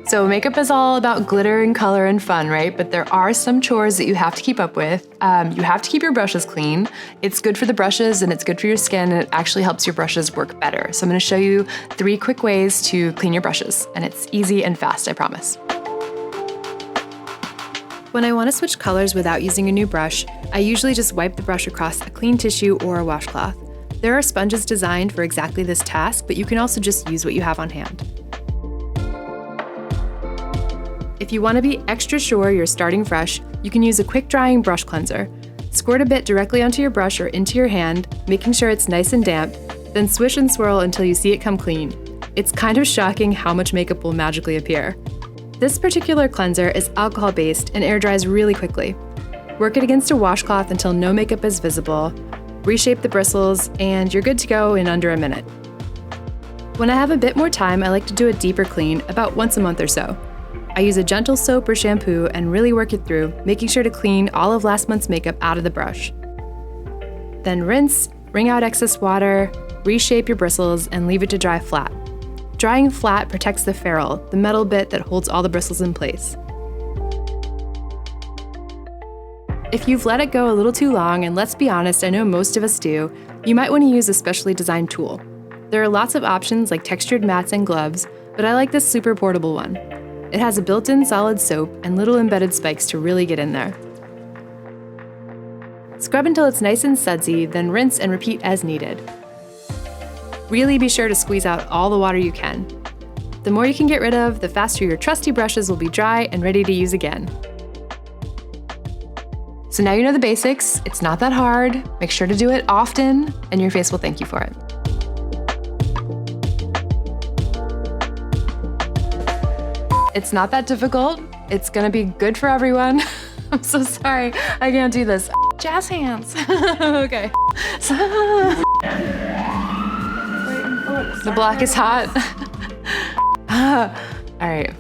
So makeup is all about glitter and color and fun, right? But there are some chores that you have to keep up with. You have to keep your brushes clean. It's good for the brushes and it's good for your skin, and it actually helps your brushes work better. So I'm gonna show you 3 quick ways to clean your brushes, and it's easy and fast, I promise. When I wanna switch colors without using a new brush, I usually just wipe the brush across a clean tissue or a washcloth. There are sponges designed for exactly this task, but you can also just use what you have on hand. If you want to be extra sure you're starting fresh, you can use a quick-drying brush cleanser. Squirt a bit directly onto your brush or into your hand, making sure it's nice and damp, then swish and swirl until you see it come clean. It's kind of shocking how much makeup will magically appear. This particular cleanser is alcohol-based and air dries really quickly. Work it against a washcloth until no makeup is visible, reshape the bristles, and you're good to go in under a minute. When I have a bit more time, I like to do a deeper clean about once a month or so. I use a gentle soap or shampoo and really work it through, making sure to clean all of last month's makeup out of the brush. Then rinse, wring out excess water, reshape your bristles, and leave it to dry flat. Drying flat protects the ferrule, the metal bit that holds all the bristles in place. If you've let it go a little too long, and let's be honest, I know most of us do, you might want to use a specially designed tool. There are lots of options like textured mats and gloves, but I like this super portable one. It has a built-in solid soap and little embedded spikes to really get in there. Scrub until it's nice and sudsy, then rinse and repeat as needed. Really be sure to squeeze out all the water you can. The more you can get rid of, the faster your trusty brushes will be dry and ready to use again. So now you know the basics, it's not that hard, make sure to do it often, and your face will thank you for it. It's not that difficult. It's gonna be good for everyone. I'm so sorry, I can't do this. Jazz hands. Okay. The block is hot. All right.